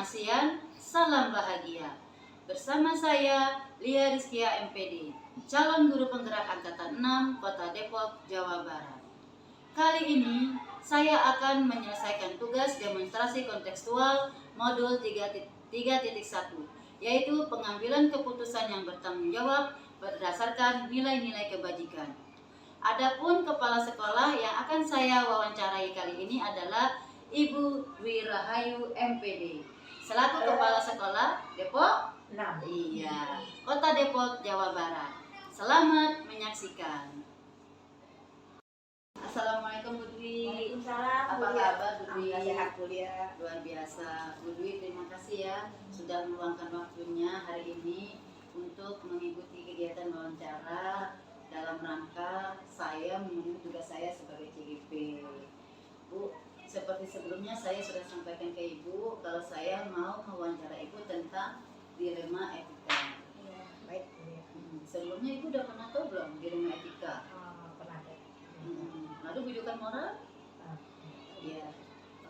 ASEAN, salam bahagia. Bersama saya Lia Rizkia MPD, calon guru penggerak angkatan 6 Kota Depok, Jawa Barat. Kali ini saya akan menyelesaikan tugas demonstrasi kontekstual modul 3.1, yaitu pengambilan keputusan yang bertanggung jawab berdasarkan nilai-nilai kebajikan. Adapun kepala sekolah yang akan saya wawancarai kali ini adalah Ibu Dwi Rahayu MPD, selaku kepala sekolah Depok 6. Iya, Kota Depok, Jawa Barat. Selamat menyaksikan. Assalamualaikum Bu Dwi. Waalaikumsalam. Apa kabar Bu Dwi? Sehat kuliah. Luar biasa. Bu Dwi, terima kasih ya sudah meluangkan waktunya hari ini untuk mengikuti kegiatan wawancara dalam rangka saya memenuhi tugas saya sebagai CGP. Bu, seperti sebelumnya saya sudah sampaikan ke Ibu kalau saya mau mewawancara Ibu tentang dilema etika. Iya, baik. Sebelumnya Ibu udah pernah tahu belum dilema etika? Pernah. Lalu bidukan moral? Iya.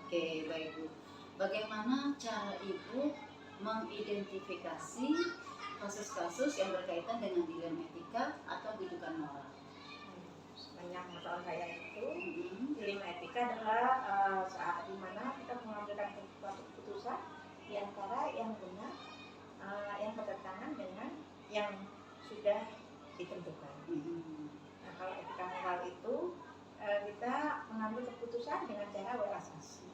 Oke, baik Bu. Bagaimana cara Ibu mengidentifikasi kasus-kasus yang berkaitan dengan dilema etika atau bidukan moral? Sepanjang masalah saya itu, dilema etika adalah saat dimana kita mengambilkan suatu keputusan di antara yang benar, yang bertentangan dengan yang sudah ditentukan. Nah, kalau etika moral itu kita mengambil keputusan dengan cara berasasi,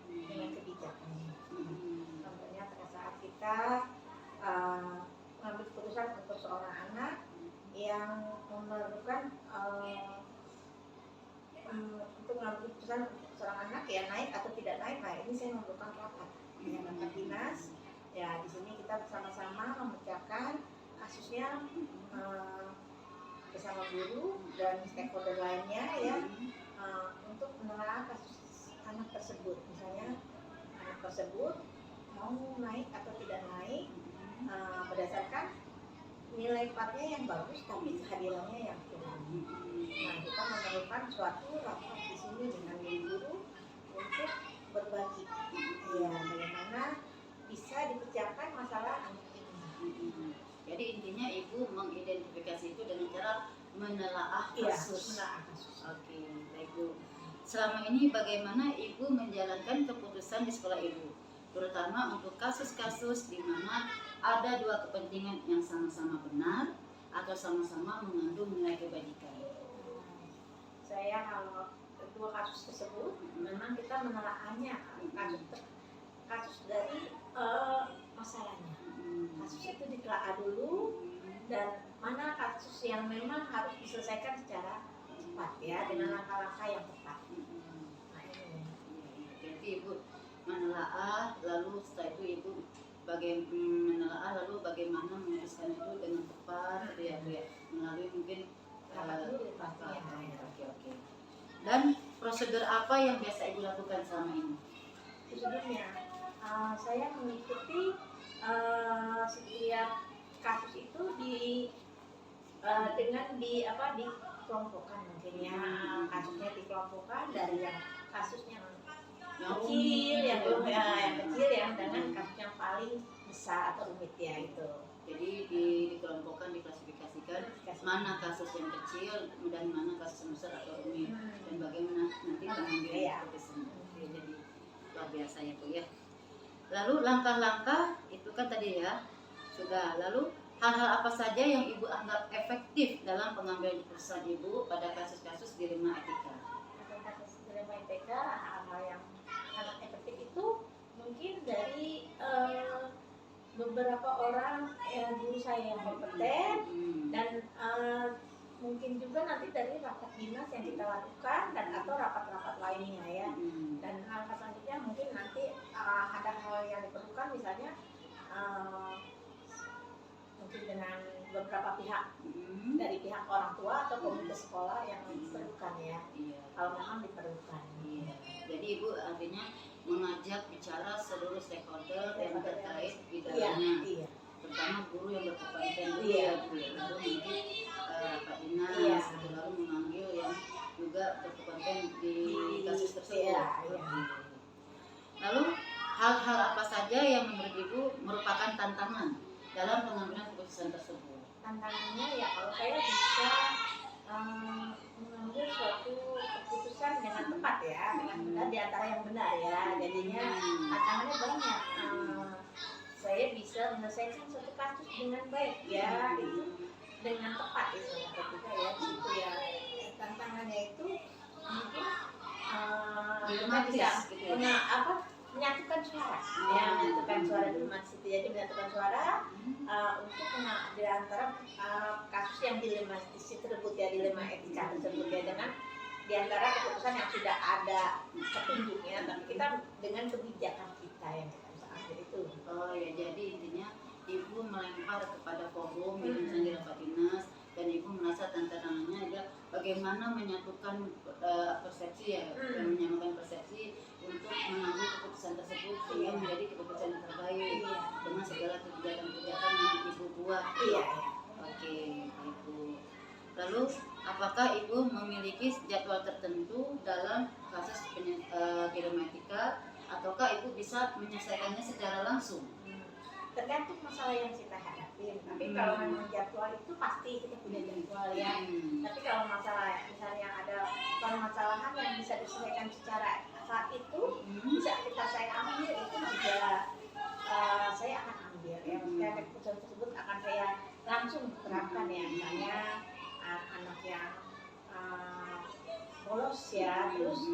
dengan kebijakan. Contohnya pada saat kita mengambil keputusan untuk seorang anak yang memerlukan untuk mengambil keputusan untuk seorang anak ya naik atau tidak naik. Nah, ini saya memerlukan rapat dinas. Ya, di sini kita bersama-sama memecahkan kasusnya bersama guru dan stakeholder lainnya ya, untuk menelaah kasus anak tersebut. Misalnya anak tersebut mau naik atau tidak naik berdasarkan nilai IPAT-nya yang bagus tapi kehadirannya yang kurang. Nah, kita memerlukan suatu rapat di sini dengan guru untuk berbagi ya bagaimana bisa dipecahkan masalah anak ini. Jadi intinya Ibu mengidentifikasi itu dengan cara menelaah kasus. Oke, baik Bu. Selama ini bagaimana Ibu menjalankan keputusan di sekolah Ibu, terutama untuk kasus-kasus di mana ada dua kepentingan yang sama-sama benar atau sama-sama mengandung nilai kebajikan? Saya kalau dua kasus tersebut memang kita menelaahnya kasus dari masalahnya. Kasus itu ditelaah dulu dan mana kasus yang memang harus diselesaikan secara cepat ya dengan langkah-langkah yang tepat. Nah, ini. Jadi Ibu menelaah, lalu setelah itu Ibu menelaah lalu bagaimana menuliskan itu dengan tepat, ya Bu ya, melalui mungkin Oke. Dan prosedur apa yang biasa Ibu lakukan selama ini? Prosedurnya saya mengikuti setiap kasus itu dengan dikelompokkan mungkin ya, kasusnya dikelompokkan dari yang kasusnya kecil yang kecil yang dengan kasus yang paling besar atau rumit ya itu. Jadi dikelompokkan, diklasifikasikan mana kasus yang kecil dan mana kasus yang besar atau rumit dan bagaimana nanti pengambilan keputusan. Jadi luar biasa ya Bu ya. Lalu langkah-langkah itu kan tadi ya sudah. Lalu hal-hal apa saja yang Ibu anggap efektif dalam pengambilan keputusan Ibu pada kasus-kasus dilema etika? Kasus dilema etika, hal-hal yang sangat efektif itu mungkin dari beberapa orang guru saya yang kompeten dan mungkin juga nanti dari rapat dinas yang kita lakukan dan atau rapat-rapat lainnya ya. Dan langkah selanjutnya mungkin nanti ada hal yang diperlukan misalnya mungkin dengan beberapa pihak dari pihak orang tua atau komunitas sekolah yang diperlukan ya. Kalau memang diperlukan. Jadi Ibu artinya mengajak bicara seluruh stakeholder yang terkait di dalamnya, terutama guru yang berkompeten dulu ya Bu ya. Lalu nanti Pak Dinas, lalu memanggil yang juga berkompeten di kasus tersebut. Lalu hal-hal apa saja yang menurut Ibu merupakan tantangan dalam pengambilan keputusan tersebut? Tantangannya ya kalau saya bisa mengambil suatu keputusan dengan tepat ya, dengan benar di antara yang benar ya. Jadinya tantangannya banyak. Saya bisa menyelesaikan suatu kasus dengan baik ya, itu dengan tepat itu ketika ya di situ ya. Tantangannya itu mungkin kita bisa Gitu ya? menyatukan suara ya, menyatukan suara dulu Mas Siti. Jadi menyatukan suara untuk di antara kasus yang dilematis tersebut ya, dilema etika tersebut ya, dengan di antara keputusan yang sudah ada petunjuknya, tapi kita dengan kebijakan kita yang kita bisa ambil itu. Oh ya, jadi intinya Ibu melempar kepada forum misalnya di rapat dinas, dan Ibu merasa tantangannya adalah bagaimana menyatukan persepsi ya, menyamakan persepsi untuk mengambil keputusan tersebut sehingga menjadi keputusan yang terbaik dengan segala kebijakan-kebijakan yang Ibu buat. Iya. Oke, Ibu. Lalu, apakah Ibu memiliki jadwal tertentu dalam kasus dilema etika, ataukah Ibu bisa menyelesaikannya secara langsung? Tergantung masalah yang kita hadapin. Tapi kalau memang jadwal itu pasti kita punya jadwal ya. Tapi kalau masalah misalnya ada permasalahan yang bisa diselesaikan secara saat itu, bisa saya ambil itu juga saya akan ambil ya. Maksudnya keputusan tersebut akan saya langsung terapkan ya. Misalnya anak yang bolos ya, terus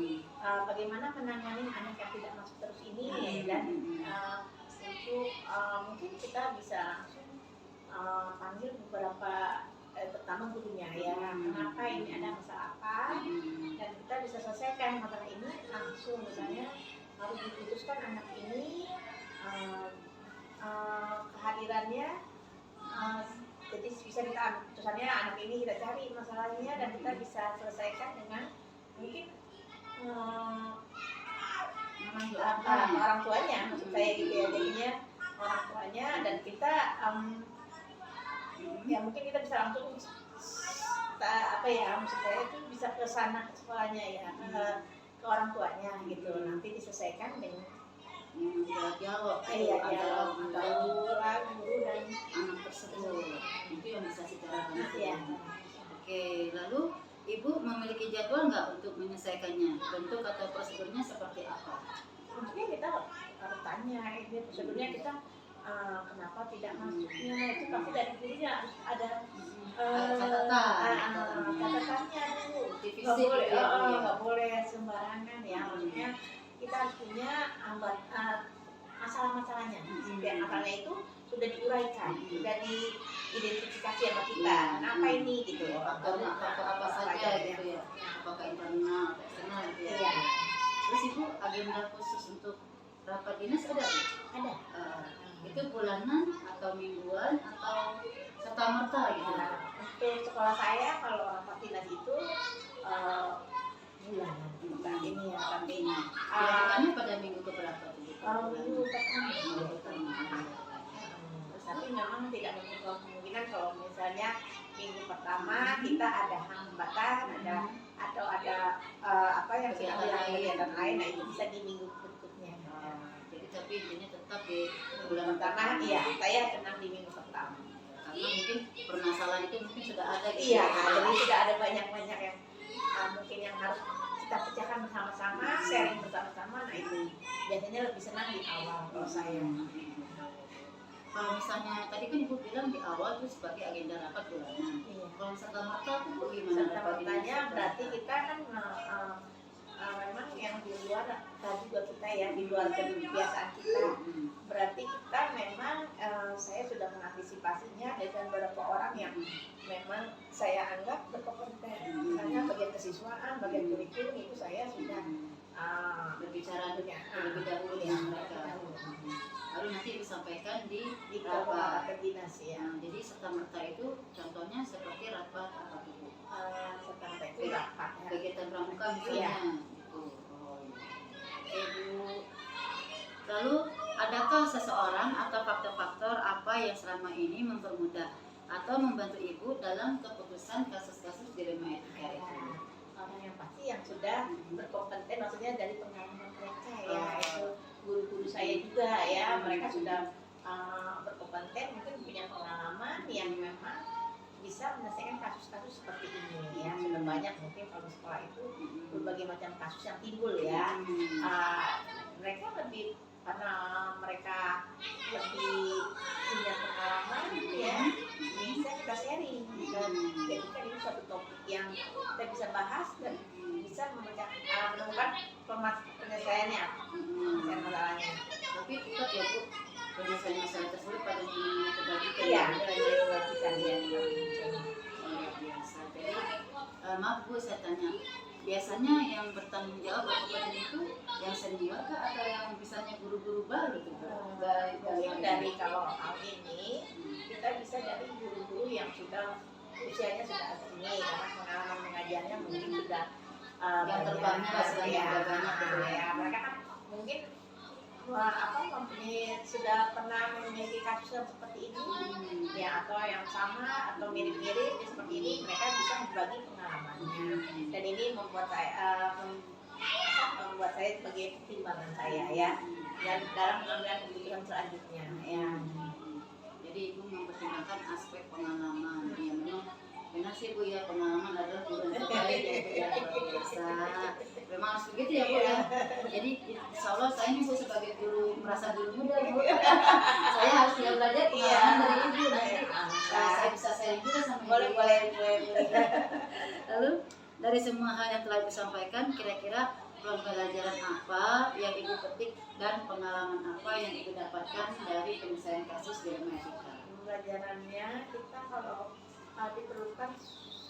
bagaimana menangani anak yang tidak masuk terus ini, dan untuk mungkin kita bisa langsung panggil beberapa pertama gurunya ya, kenapa ini ada masalah apa, dan kita bisa selesaikan masalah ini langsung. Misalnya harus diputuskan anak ini kehadirannya, jadi bisa kita ambil keputusannya, anak ini kita cari masalahnya dan kita bisa selesaikan dengan mungkin orang tuanya, maksud saya gitu ya. Jadinya orang tuanya dan kita ya mungkin kita bisa langsung maksud saya itu bisa ke sana, ke sekolahnya ya, ke orang tuanya gitu, nanti diselesaikan dengan dialog antara guru dan anak tersebut. Itu yang bisa secara langsung ya. Oke, lalu Ibu memiliki jadwal nggak untuk menyelesaikannya? Bentuk atau prosedurnya seperti apa? Tentunya kita harus tanya, ini prosedurnya kita kenapa tidak masuknya, itu pasti dari gurunya harus ada catatannya dulu. Nggak boleh sembarangan ya, maksudnya kita harus punya masalah-masalahnya. Setiap masalahnya itu sudah diuraikan, sudah diidentifikasi sama kita. Kenapa ini gitu? Faktor apa saja gitu ya? Apakah internal atau eksternal gitu ya? Iya. Terus Ibu agenda khusus untuk rapat dinas ada? Ada. Itu bulanan atau mingguan atau serta merta gitu? Untuk sekolah saya kalau rapat dinas itu bulanan. Ini ya, tapi dilakukannya pada minggu keberapa tuh? Minggu pertama. Tapi memang tidak menutup kemungkinan kalau misalnya minggu pertama kita ada hambatan, atau ada yang kegiatan lain, nah itu bisa di minggu berikutnya. Jadi tapi intinya tetap di bulan pertama, iya, saya tenang di minggu pertama. Karena mungkin permasalahan itu mungkin sudah ada gitu. Iya, jadi sudah ada banyak yang mungkin yang harus kita pecahkan bersama-sama, sharing bersama-sama. Nah itu biasanya lebih senang di awal kalau saya. Kalau misalnya tadi kan Ibu bilang di awal itu sebagai agenda rapat bulanan. Kalau serta merta itu bagaimana? Serta mertanya berarti kita kan memang yang di luar juga kita ya, di luar kebiasaan kita. Berarti kita memang saya sudah mengantisipasinya dengan beberapa orang yang memang saya anggap berkompeten. Misalnya bagian kesiswaan, bagian kurikulum itu saya sudah berbicara lebih dahulu dengan mereka. Lalu nanti disampaikan di rapat dinas ya. Jadi serta merta itu contohnya seperti rapat apa itu? Serta merta itu rapat ya. Kegiatan pramuka misalnya. Gitu. Oke Bu. Lalu adakah seseorang atau faktor-faktor apa yang selama ini mempermudah atau membantu Ibu dalam keputusan kasus-kasus dilema etika itu? Orang yang pasti yang sudah berkompeten, maksudnya dari pengalaman mereka ya, itu guru-guru saya juga ya, mereka sudah berkompeten, mungkin punya pengalaman yang memang bisa menyelesaikan kasus-kasus seperti ini ya. Sudah banyak mungkin kalau sekolah itu berbagai macam kasus yang timbul ya. Mereka lebih, karena mereka lebih punya pengalaman ya, bisa kita sharing dan jadikan ini suatu topik yang kita bisa bahas dan bisa menemukan penyelesaiannya, penyelesaian masalahnya. Tapi tetap ya Bu, penyelesaian masalah tersebut pada nilai kebaikan. Iya, nilai kebaikan ya. Luar biasa. Jadi maaf Bu, saya tanya, biasanya yang bertanggung jawab berkompeten itu yang senior kah atau yang misalnya guru-guru baru gitu? Dari kalau hal ini kita bisa dari guru-guru yang sudah usianya sudah agak ini, karena pengalaman mengajarnya mungkin sudah yang terbangnya lah sebanyak banyak gitu ya. Mereka kan mungkin mempunyai, sudah pernah memiliki kasus yang seperti ini ya, atau yang sama atau mirip-mirip seperti ini, mereka bisa berbagi pengalamannya, dan ini membuat saya sebagai pertimbangan saya ya, dan dalam mengambil keputusan selanjutnya ya. Jadi Ibu mempertimbangkan aspek pengalaman. Ya memang benar sih Bu ya, pengalaman adalah guru yang terbaik ya Bu ya, luar biasa. Memang harus begitu ya Bu ya. Jadi insya Allah saya ini Bu sebagai guru, merasa guru muda Bu. Saya harus belajar pengalaman dari Ibu nanti. Saya bisa sharing juga sama Ibu. Boleh. Lalu dari semua hal yang telah Ibu sampaikan, kira-kira pembelajaran apa yang Ibu petik dan pengalaman apa yang Ibu dapatkan dari penyelesaian kasus di Amerika? Pembelajarannya, kita kalau diperlukan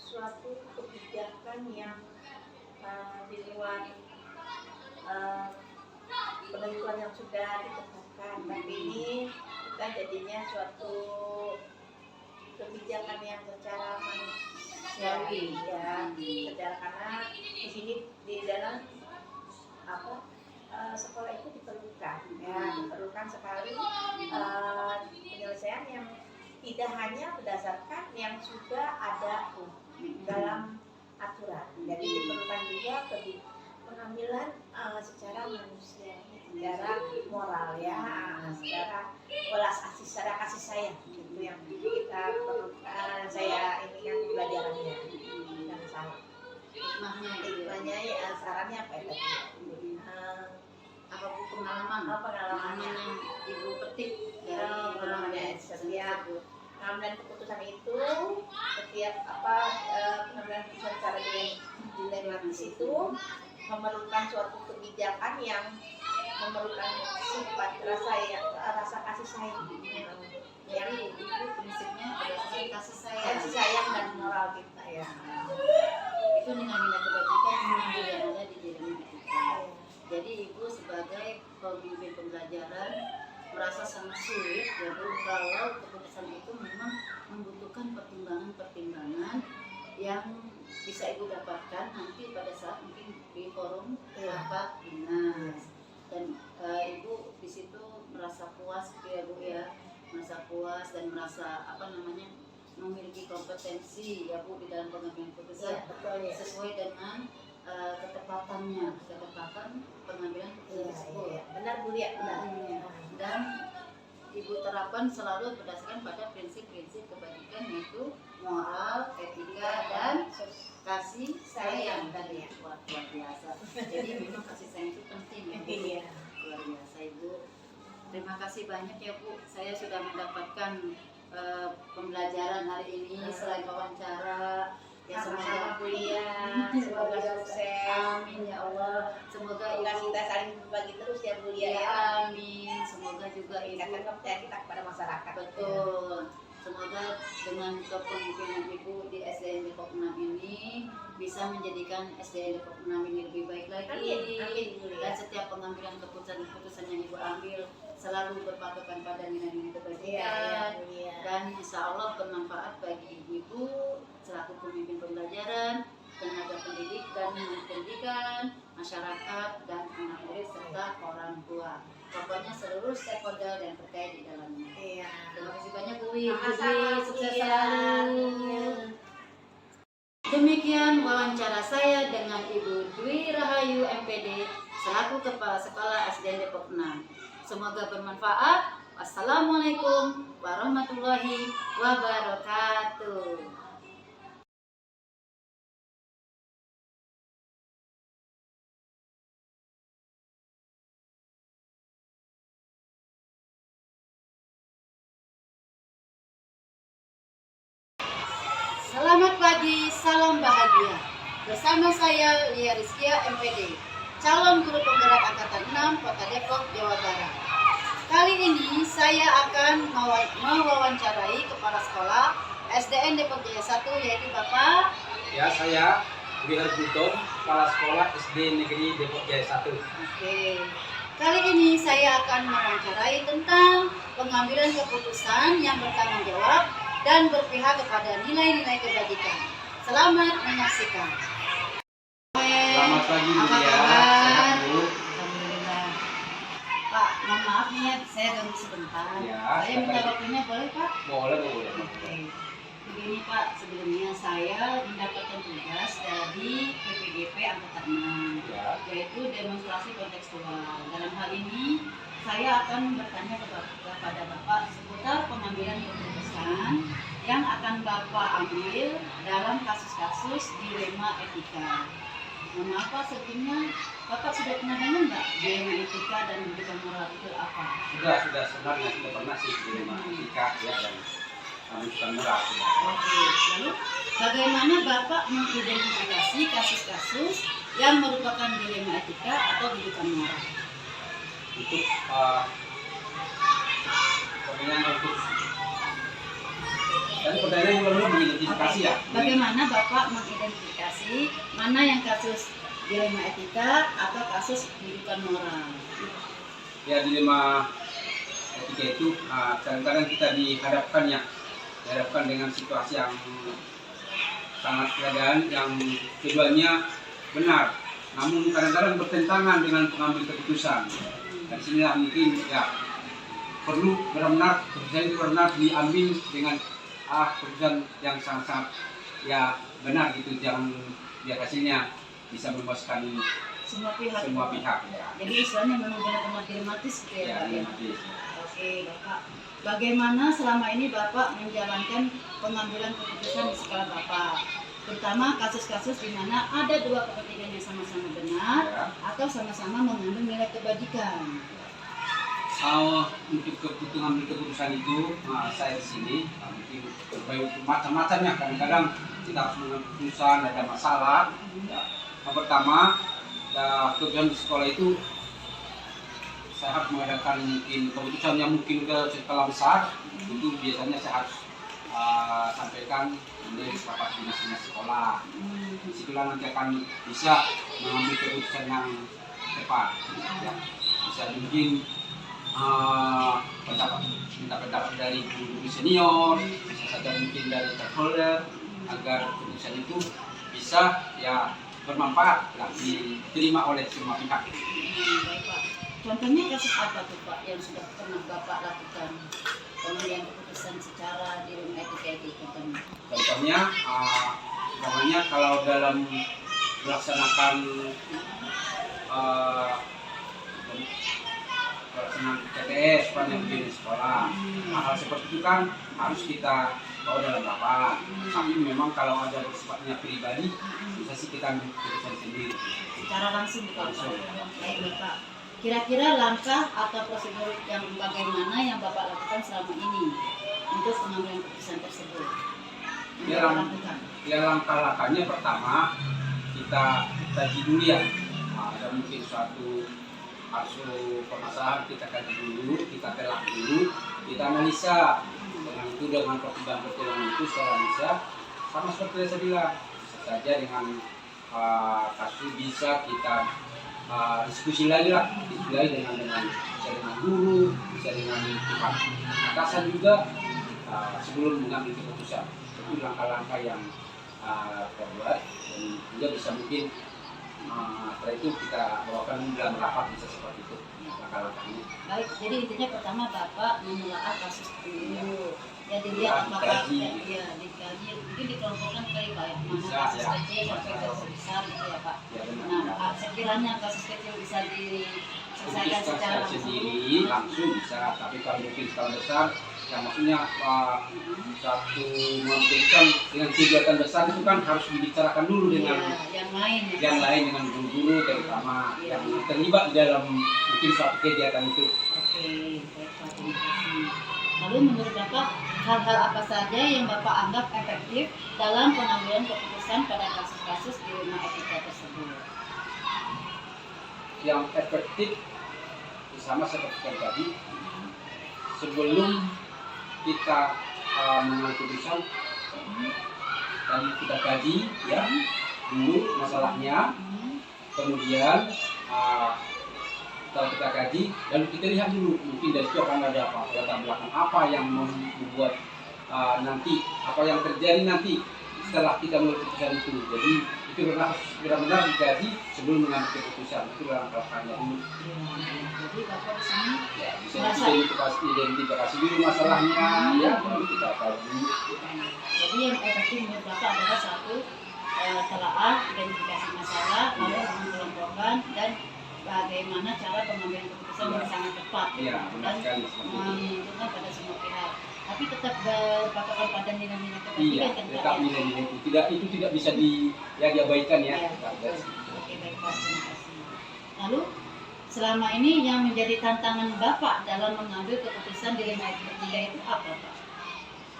suatu kebijakan yang di luar penentuan yang sudah ditetapkan, tapi ini kita jadinya suatu kebijakan yang secara manusiawi ya, secara, karena di sini di dalam sekolah itu diperlukan ya, diperlukan sekali penyelesaian yang tidak hanya berdasarkan yang sudah ada dalam aturan, jadi diperlukan juga pengambilan secara manusia, secara moral ya, secara secara kasih sayang, itu yang kita perlukan. Saya ini kan pelajarannya yang salah, hikmahnya ya, sarannya apa ya tadi? Apa Bu pengalaman yang Ibu petik dari pengalamannya setiap pengambilan keputusan itu, setiap pengambilan keputusan secara dilematis itu memerlukan suatu kebijakan yang memerlukan sifat rasa kasih sayang. Jadi itu prinsipnya berdasarkan kasih sayang dan moral kita ya. Itu nilai-nilai kebajikan yang ada di diri kita. Jadi Ibu sebagai pemimpin pembelajaran merasa sangat sulit ya Bu, kalau keputusan itu memang membutuhkan pertimbangan-pertimbangan yang bisa Ibu dapatkan nanti pada saat mungkin di forum rapat dinas, dan Ibu di situ merasa puas gitu ya Bu ya, merasa puas dan merasa memiliki kompetensi ya Bu di dalam pengambilan keputusan sesuai dengan ketepatan pengambilan keputusan tersebut. Benar Bu ya, benar. Dan Ibu terapkan selalu berdasarkan pada prinsip-prinsip kebajikan, yaitu moral, etika, dan kasih sayang tadi ya. Luar biasa. Jadi memang kasih sayang itu penting ya Bu. Luar biasa Ibu. Terima kasih banyak ya Bu. Saya sudah mendapatkan pembelajaran hari ini selain wawancara. Ya semoga kuliah, semoga sukses. Amin ya Allah. Semoga kita saling berbagi terus ya Bu ya. Amin. Semoga juga meningkatkan kepercayaan kita kepada masyarakat. Betul. Semoga dengan kepemimpinan Ibu di SDN Depok 6 ini bisa menjadikan SDN Depok 6 ini lebih baik lagi. Amin. Dan setiap pengambilan keputusan yang Ibu ambil selalu berpatokan pada nilai-nilai kebajikan. Dan insya Allah bermanfaat bagi Ibu selaku pemimpin pembelajaran, tenaga pendidik dan pendidikan, masyarakat dan anak murid serta orang tua. Pokoknya seluruh stakeholder yang terkait di dalamnya. Terima kasih banyak Bu Wiwi, sukses selalu. Demikian wawancara saya dengan Ibu Dwi Rahayu MPD selaku Kepala Sekolah SDN Depok 6. Semoga bermanfaat. Wassalamualaikum warahmatullahi wabarakatuh. Selamat pagi, salam bahagia. Bersama saya Lia Rizkia MPD, calon guru penggerak angkatan 6 Kota Depok, Jawa Barat. Kali ini saya akan mewawancarai kepala sekolah SDN Depok Jaya 1, yaitu Bapak. Ya, saya Dwi Harbuto, Kepala Sekolah SD Negeri Depok Jaya 1. Oke. Kali ini saya akan mewawancarai tentang pengambilan keputusan yang bertanggung jawab dan berpihak kepada nilai-nilai kebajikan. Selamat menyaksikan. Selamat pagi, Bu Apa Lia. kabar? Sehat, Bu? Alhamdulillah. Pak, mohon maaf nih ya, saya ganggu sebentar. Ya, Saya minta silakan. waktunya boleh, Pak? Boleh, boleh. Oke. Begini Pak, sebelumnya saya mendapatkan tugas dari PPGP Angkatan 6, Ya, yaitu demonstrasi kontekstual. Dalam hal ini, saya akan bertanya kepada Bapak seputar pengambilan keputusan yang akan Bapak ambil dalam kasus-kasus dilema etika. Mohon maaf Pak, sebelumnya Bapak sudah pernah dengar nggak dilema etika dan dilema moral itu apa? sudah sebenarnya sudah pernah sih di rumah etika ya dan bukan murah. Oke, lalu bagaimana Bapak mengidentifikasi kasus-kasus yang merupakan dilema etika atau didikan moral? Untuk pertanyaan untuk tadi pertanyaan belum mengidentifikasi ya. Bagaimana Bapak mengidentifikasi mana yang kasus dilema etika atau kasus didikan moral? Ya, dilema etika itu kadang-kadang kita dihadapkan dengan situasi yang sangat keadaan yang keduanya benar, namun kadang-kadang bertentangan dengan pengambil keputusan. Dan sinilah mungkin ya perlu benar-benar keputusan itu benar diambil dengan keputusan yang sangat-sangat ya benar gitu, jangan biar hasilnya bisa memuaskan Semua pihak. ya. Jadi istilahnya memang benar-benar dilematis gitu ya, Ya, Pak ya? dilematis. Oke Bapak, bagaimana selama ini Bapak menjalankan pengambilan keputusan di sekolah Bapak? Terutama kasus-kasus di mana ada dua kepentingan yang sama-sama benar Ya. atau sama-sama mengandung nilai kebajikan. Untuk keputusan itu saya di sini mungkin macam-macamnya. Kadang-kadang kita harus mengambil keputusan, ada masalah. Ya. Yang pertama, keputusan di sekolah itu saya harus mengadakan mungkin keputusan yang mungkin ke skala besar. Itu biasanya saya harus sampaikan di rapat dinas sekolah. Disitulah nanti akan bisa mengambil keputusan yang tepat. Ya. Bisa mungkin pendapat dari guru senior, bisa saja mungkin dari stakeholder, agar keputusan itu bisa ya bermanfaat dan diterima oleh semua pihak. Baik Pak. Contohnya kasus apa tuh Pak yang sudah pernah Bapak lakukan pengambilan keputusan secara dilema etika itu contohnya? Contohnya, namanya kalau dalam melaksanakan pelaksanaan TTS di sekolah, hal seperti itu kan harus kita bawa dalam rapat. Tapi memang kalau ada sifatnya pribadi, bisa sih kita ambil keputusan sendiri. Secara langsung Pak. Langsung. Baik Bapak. Kira-kira langkah atau prosedur yang bagaimana yang Bapak lakukan selama ini untuk pengambilan keputusan tersebut? Yang Bapak lakukan. Ya, langkah-langkahnya pertama kita kaji dulu ya. Ada mungkin suatu permasalahan kita kaji dulu, kita telah dulu, kita analisa. Dengan itu dengan pertimbangan itu secara analisa sama seperti yang saya bilang, bisa saja dengan kasus bisa kita diskusi lagi dengan bisa dengan guru, bisa dengan pihak atasan juga sebelum mengambil keputusan. Itu langkah-langkah yang kita buat dan juga bisa mungkin setelah itu kita bawakan dalam rapat, bisa seperti itu langkah-langkahnya. Baik, jadi intinya pertama Bapak menelaah kasus dulu. Ya dilihat apakah Dikaji. ya dikaji, mungkin dikelompokkan kali Pak ya, mana Bisa, kasus ya. kecil sampai kasus besar gitu ya Pak. Ya benar. Nah, sekiranya kasus kecil bisa diselesaikan secara langsung. sendiri langsung bisa, tapi kalau mungkin skala besar, ya maksudnya satu memberikan dengan kegiatan besar itu kan harus dibicarakan dulu dengan yang lain ya. yang lain, dengan guru-guru terutama yang terlibat di dalam mungkin suatu kegiatan itu. Oke, baik Pak, terima kasih. Lalu menurut Bapak, hal-hal apa saja yang Bapak anggap efektif dalam pengambilan keputusan pada kasus-kasus di rumah etika tersebut? Yang efektif sama seperti yang tadi, sebelum kita mengambil keputusan, tadi kita kaji ya dulu masalahnya, kemudian setelah kita kaji, lalu kita lihat dulu mungkin dari itu akan ada apa, latar belakang apa yang membuat nanti apa yang terjadi nanti setelah kita mengambil keputusan itu. Jadi itu benar-benar dikaji sebelum mengambil keputusan, itu langkah-langkahnya dulu. Jadi Bapak di sini Ya, bisa identifikasi dulu masalahnya, ya baru kita kaji. Jadi yang efektif menurut Bapak adalah satu, telaah identifikasi masalah, lalu mengelompokkan dan bagaimana cara pengambilan keputusan yang sangat tepat Iya, benar dan sekali seperti itu. menguntungkan pada semua pihak. Tapi tetap berpatokan pada nilai-nilai Iya, kepentingan kan Pak tetap ya? nilai-nilai itu tidak bisa diabaikan ya. Iya, Tetap betul. dari situ. Oke, baik Pak, terima kasih. Lalu selama ini yang menjadi tantangan Bapak dalam mengambil keputusan di lima tiga itu apa Pak?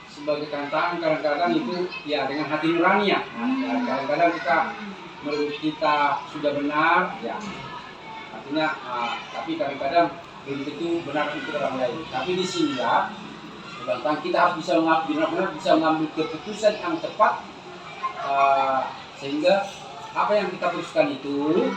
Sebagai tantangan kadang-kadang itu ya dengan hati nurani ya. Ya, kadang-kadang kita menurut kita sudah benar ya. Artinya tapi kadang-kadang belum tentu benar untuk orang lain. Tapi di sini ya, tentang kita harus bisa benar-benar bisa mengambil keputusan yang tepat sehingga apa yang kita putuskan itu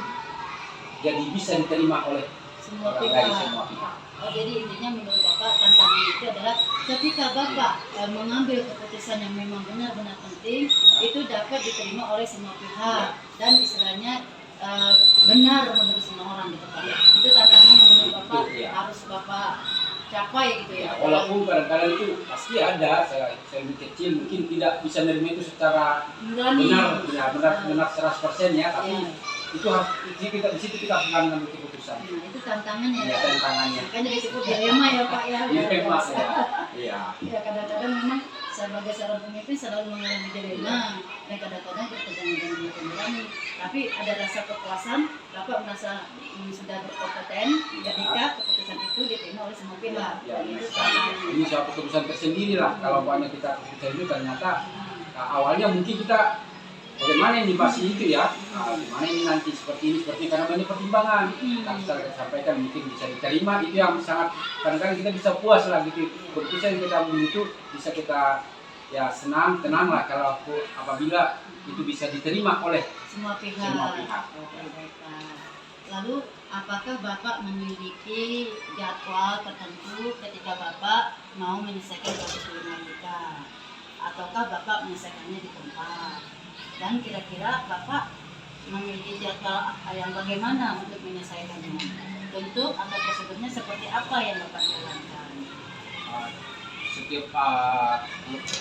jadi bisa diterima oleh Semua orang lain, pihak. semua pihak. Oh, jadi intinya menurut Bapak tantangan itu adalah ketika Bapak mengambil keputusan yang memang benar-benar penting, itu dapat diterima oleh semua pihak dan istilahnya benar menurut semua orang gitu Pak. Itu tantangan yang menurut Bapak Iya. harus Bapak capai gitu Ya, ya. walaupun kadang-kadang itu pasti ada saya lebih kecil mungkin tidak bisa menerima itu secara benar 100% ya, tapi Iya. itu harus di situ kita harus mengambil keputusan. Nah, itu tantangannya. Ya, tantangannya. Makanya disebut dilema ya Pak ya. Dilema ya. Iya. Ya kadang-kadang memang sebagai seorang pemimpin selalu mengalami dilema dan kadang-kadang bertegangan dengan nurani. Tapi ada rasa kepuasan, Bapak merasa sudah berkompeten ketika keputusan itu diterima oleh semua pihak. Ya, Dan itu sekali. tantangan. Ini suatu keputusan tersendiri lah. Kalau banyak kita keputusan itu ternyata awalnya mungkin kita bagaimana ini pasti itu ya, bagaimana ini nanti seperti ini karena banyak pertimbangan. Tapi setelah kita sampaikan mungkin bisa diterima, itu yang sangat kadang-kadang kita bisa puas lah gitu. Keputusan yang kita ambil itu bisa kita ya tenang lah kalau apabila itu bisa diterima oleh Semua pihak. semua pihak. Oke, baik, Pak. Lalu apakah Bapak memiliki jadwal tertentu ketika Bapak mau menyelesaikan kasus kriminalitas? Ataukah Bapak menyelesaikannya di tempat? Dan kira-kira Bapak memiliki jadwal yang bagaimana untuk menyelesaikannya? Bentuk atau prosedurnya seperti apa yang Bapak jalankan? Setiap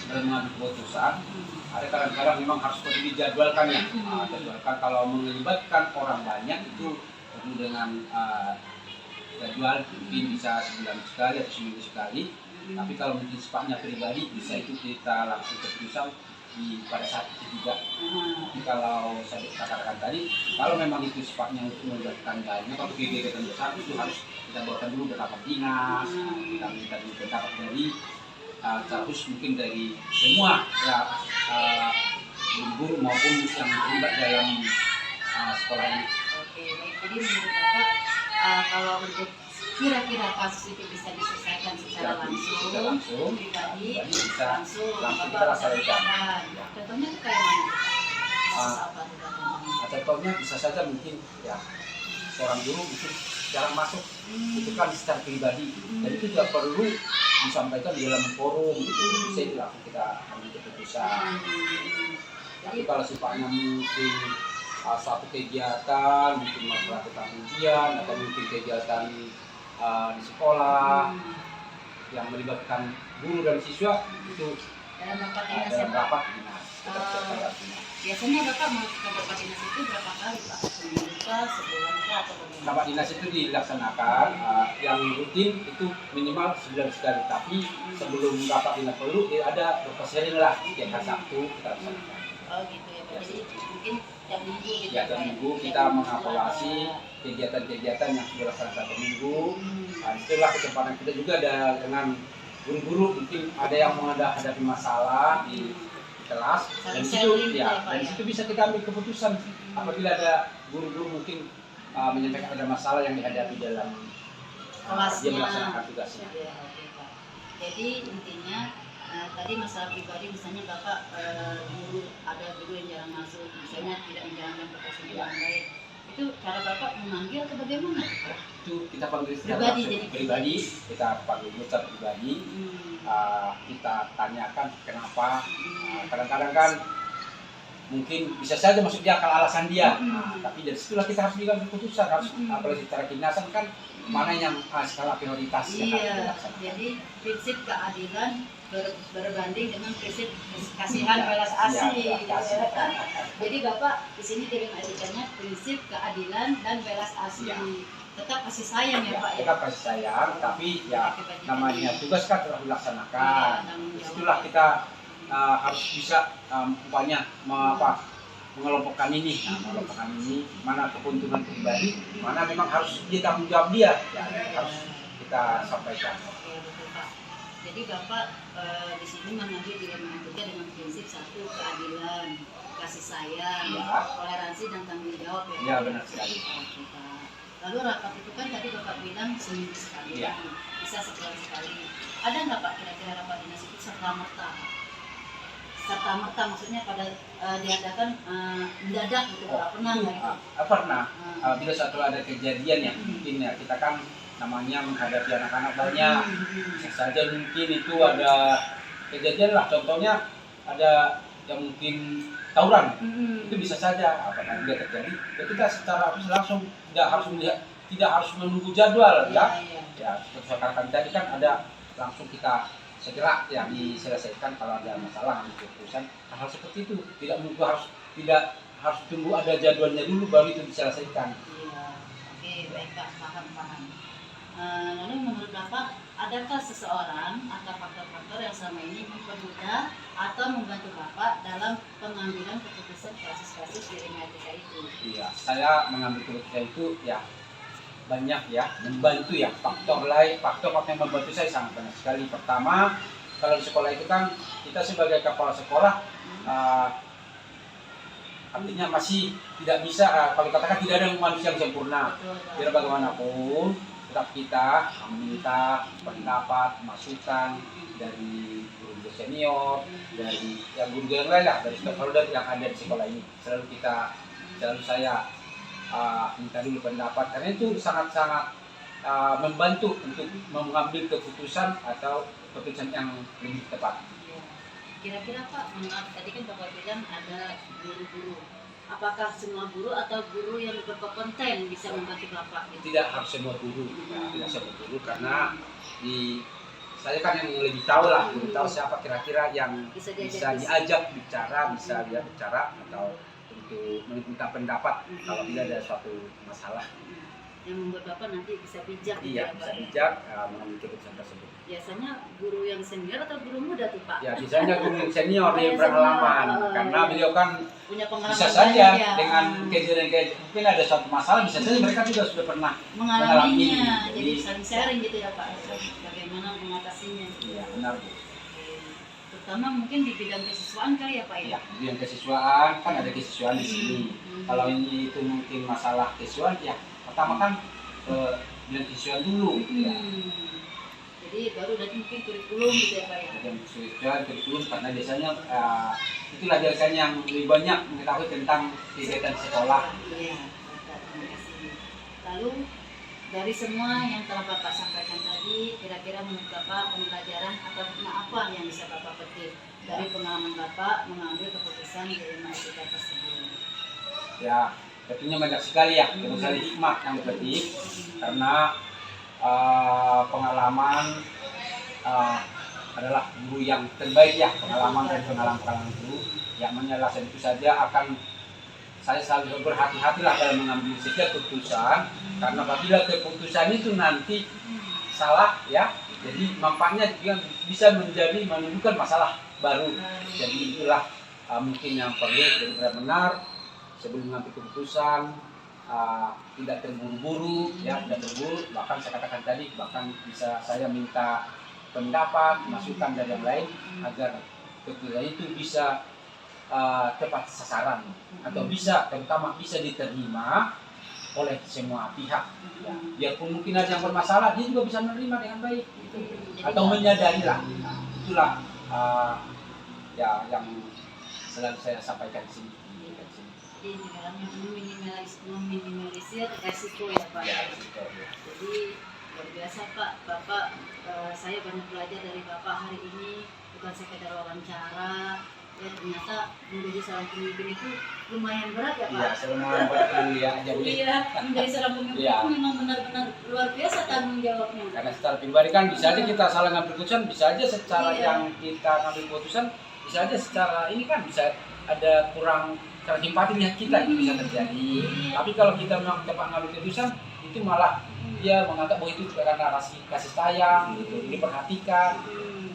dalam mengambil keputusan ada kadang-kadang memang harus perlu dijadwalkan ya. Jadwalkan kalau melibatkan orang banyak itu perlu dengan jadwal mungkin bisa sebulan sekali atau seminggu sekali. Tapi kalau mungkin sifatnya pribadi bisa itu kita langsung keputusan pada saat itu juga. Tapi kalau saya katakan tadi, kalau memang itu sifatnya untuk melibatkan banyak atau kegiatan besar itu harus kita buatkan dulu rapat dinas, kita minta dulu pendapat dari terus mungkin dari semua ya guru maupun yang terlibat dalam sekolah ini. Oke, baik. Jadi menurut Bapak kalau untuk kira-kira kasus itu bisa diselesaikan secara langsung, pribadi, bisa langsung kita laksanakan. Contohnya itu kayak mana? Kasus apa tuh contohnya? Contohnya bisa saja mungkin ya seorang guru itu jarang masuk, itu kan secara pribadi dan itu tidak perlu disampaikan di dalam forum, itu bisa dilakukan kita ambil keputusan. Tapi kalau sifatnya mungkin suatu kegiatan, mungkin masalah tentang ujian atau mungkin kegiatan di sekolah yang melibatkan guru dan siswa itu Dalam rapat dinas dalam ya, Pak? rapat dinas. artinya. Biasanya Bapak mau ke rapat dinas itu berapa kali Pak? Seminggu kah, sebulan kah, atau bagaimana? Rapat dinas itu dilaksanakan yang rutin itu minimal sebulan sekali, tapi sebelum rapat dinas perlu ada beberapa sering lah tiap hari Sabtu kita laksanakan. Oh gitu ya Pak. Jadi mungkin tiap minggu gitu Ya, Pak, tiap minggu kita mengevaluasi kegiatan-kegiatan yang sudah dilaksanakan satu minggu. Nah, itulah kesempatan kita juga ada dengan guru-guru, mungkin ada yang menghadapi masalah di kelas, dan situ ya, dan situ bisa kita ambil keputusan apabila ada guru-guru mungkin menyampaikan ada masalah yang dihadapi dalam dia melaksanakan tugasnya. Ya, oke Pak. Jadi intinya tadi masalah pribadi, misalnya Bapak ada guru yang jarang masuk, misalnya tidak menjalankan tugas dengan baik, itu cara Bapak memanggil atau bagaimana? Itu kita panggil Pribadi, jadi pribadi, kita panggil secara pribadi, kita tanyakan kenapa. Kadang-kadang kan mungkin bisa saja masuk di akal alasan dia, tapi dari situlah kita harus mengambil keputusan, harus apalagi secara kedinasan kan mana yang skala prioritas yang harus Iya, dilaksanakan. jadi prinsip keadilan berbanding dengan prinsip kasihan belas asih. Ya, kasih. Jadi Bapak di sini dengan etikanya prinsip keadilan dan belas asih. Ya. Tetap kasih sayang ya Pak ya. Kita kasih sayang, tapi ya namanya tugas kan telah dilaksanakan. Iya, tanggung jawab. Itulah kita harus bisa upaya mengelompokkan ini, mengelompokkan ini mana keuntungan pribadi, mana memang harus dia tanggung jawab dia, ya, harus kita sampaikan. Oke, betul Pak. Jadi Bapak di sini mengambil dilema etika dengan prinsip satu keadilan, kasih sayang, Ya. toleransi dan tanggung jawab ya. Ya, benar sekali. Oke, Pak. Lalu rapat itu kan tadi Bapak bilang seminggu sekali, Ya. bisa sebulan sekali. Ada nggak Pak kira-kira rapat dinas itu serta merta? Serta merta maksudnya pada diadakan mendadak gitu Pak? Pernah nggak itu? Pernah. Bila suatu ada kejadian yang mungkin ya kita kan namanya menghadapi anak-anak banyak, bisa saja mungkin itu ada kejadian lah, contohnya ada yang mungkin tawuran, itu bisa saja apakah dia terjadi, ya kita secara langsung tidak harus melihat, tidak harus menunggu jadwal ya. Ya seperti katakan tadi kan ada langsung kita segera yang diselesaikan kalau ada masalah di keputusan hal seperti itu, tidak menunggu, tidak harus tunggu ada jadwalnya dulu baru itu diselesaikan. Iya, oke baik Pak, paham. Lalu menurut Bapak, adakah seseorang atau faktor-faktor yang selama ini mempermudah atau membantu Bapak dalam pengambilan keputusan kasus-kasus di Ring Etika itu? Iya, saya mengambil keputusan itu ya banyak ya, membantu ya, faktor yang membantu saya sangat banyak sekali. Pertama, kalau di sekolah itu kan kita sebagai kepala sekolah artinya masih tidak bisa, kalau katakan tidak ada manusia yang sempurna. Tidak bagaimanapun tetap kita meminta pendapat, masukan dari guru senior, dari guru yang lain lah, dari stakeholder yang ada di sekolah ini. Selalu saya minta dulu pendapat, karena itu sangat-sangat membantu untuk mengambil keputusan atau keputusan yang lebih tepat. Kira-kira Pak, maaf tadi kan Bapak bilang ada guru-guru. Apakah semua guru atau guru yang berkompeten bisa membantu Bapak? Gitu? Tidak harus semua guru, karena saya kan yang lebih tahu lah, lebih tahu siapa kira-kira yang bisa diajak bicara, atau untuk meminta pendapat kalau tidak ada suatu masalah. Yang membuat Bapak nanti bisa bijak. Iya, bisa bijak mengambil keputusan tersebut. Biasanya guru yang senior atau guru muda tuh Pak? Ya, biasanya guru yang senior yang berpengalaman, karena beliau kan punya pengalaman bisa saja ya. dengan kejadian mungkin ada suatu masalah, bisa saja mereka juga sudah pernah mengalaminya, jadi saling sharing gitu ya Pak, bagaimana mengatasinya. Iya, benar. Terutama mungkin di bidang kesiswaan kali ya Pak ya? Iya, di bidang kesiswaan kan ada kesiswaan di sini. Kalau ini itu mungkin masalah kesiswaan, ya pertama kan bidang kesiswaan dulu. Ya. Jadi baru nanti mungkin kurikulum gitu ya Pak ya? Bidang kesiswaan, kurikulum, karena biasanya itulah biasanya yang lebih banyak mengetahui tentang kegiatan sekolah. Iya, terima kasih. Lalu dari semua yang telah Bapak sampaikan tadi, kira-kira menurut Bapak pembelajaran atau apa yang bisa Bapak petik dari pengalaman Bapak mengambil keputusan di Ring Etika tersebut? Ya, tentunya banyak sekali ya, terus ada hikmah yang dipetik, karena pengalaman adalah guru yang terbaik ya, pengalaman itu yang menyalahkan itu saja akan saya selalu berhati-hatilah dalam mengambil setiap keputusan, karena apabila keputusan itu nanti salah ya, jadi nampaknya juga bisa menimbulkan masalah baru. Jadi itulah mungkin yang perlu benar-benar sebelum mengambil keputusan tidak terburu-buru ya, tidak terburu. Bahkan saya katakan tadi, bahkan bisa saya minta pendapat, masukan dari yang lain agar keputusan itu bisa tepat sasaran atau bisa terutama bisa diterima oleh semua pihak. Biarpun mungkin ada yang bermasalah, dia juga bisa menerima dengan baik gitu. Atau menyadari lah. Itulah ya yang selalu saya sampaikan di sini. Jadi dalam meminimalisir resiko ya Pak. Ya, betul, ya. Jadi luar biasa Pak, Bapak saya banyak belajar dari Bapak hari ini, bukan sekedar wawancara. Ya ternyata menjadi seorang pemimpin itu lumayan berat ya Pak. Iya, lumayan berat dulu ya. Iya, menjadi seorang pemimpin Iya. itu memang benar-benar luar biasa tanggung jawabnya. Karena secara pribadi kan bisa aja kita salah ngambil keputusan, bisa aja secara Iya. yang kita ngambil keputusan, bisa aja secara ini kan bisa ada kurang cara simpati lihat kita itu bisa terjadi. Iya. Tapi kalau kita memang tepat ngambil keputusan, itu malah dia menganggap bahwa itu karena kasih sayang, gitu, diperhatikan.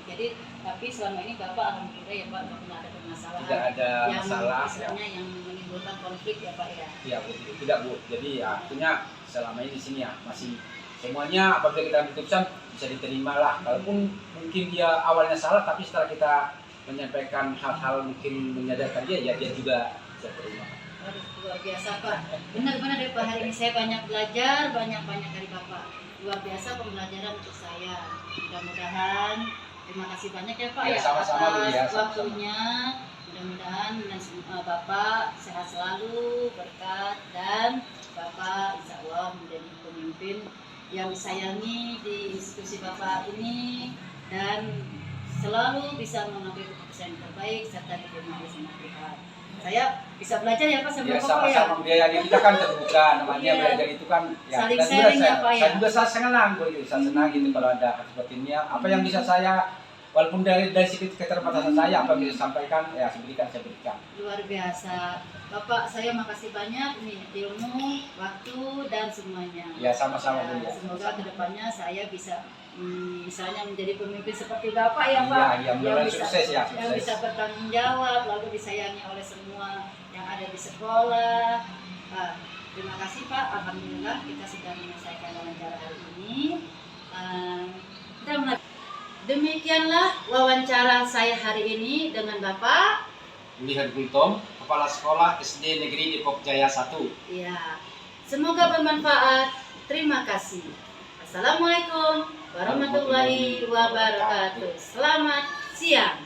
Jadi tapi selama ini Bapak alhamdulillah ya Pak nggak pernah ada permasalahan. Tidak ada yang masalah. istilahnya yang menimbulkan konflik ya Pak ya. Iya, betul. Tidak Bu. Jadi ya, artinya selama ini di sini ya masih semuanya apabila kita ambil keputusan bisa diterima lah. Walaupun mungkin dia awalnya salah, tapi setelah kita menyampaikan hal-hal mungkin menyadarkan dia, ya dia juga bisa terima. Waduh, luar biasa Pak. Benar-benar ya Pak, hari ini saya banyak belajar, banyak dari Bapak. Luar biasa pembelajaran untuk saya. Mudah-mudahan, terima kasih banyak ya Pak Ya, ya sama-sama, Bu, ya, atas sama-sama. waktunya. Mudah-mudahan dan Bapak sehat selalu, berkat, dan Bapak insya Allah menjadi pemimpin yang disayangi di institusi Bapak ini dan selalu bisa mengambil keputusan yang terbaik serta diterima oleh semua pihak. Saya bisa belajar ya Pak sama Ya, Bapak ya. sama-sama biaya kita kan terbuka, namanya Iya. belajar itu kan ya. Saling dan juga sharing ya, Pak, ya. saya juga senang begitu, saya senang gitu kalau ada seperti ini ya. Apa yang bisa saya, walaupun dari segi keterbatasan saya, apa yang bisa sampaikan ya saya berikan. Luar biasa. Bapak, saya makasih banyak nih ilmu, waktu, dan semuanya. Ya, sama-sama Bu ya. Semoga kedepannya saya bisa misalnya menjadi pemimpin seperti Bapak ya Pak. Iya, iya, mudah-mudahan bisa, sukses ya, yang sukses. bisa bertanggung jawab, lalu disayangi oleh semua yang ada di sekolah. Terima kasih Pak, alhamdulillah kita sudah menyelesaikan wawancara hari ini. Demikianlah wawancara saya hari ini dengan Bapak. Lihat Gultom, Kepala Sekolah SD Negeri Depok Jaya 1. Ya, semoga bermanfaat. Terima kasih. Assalamualaikum warahmatullahi wabarakatuh. Selamat siang.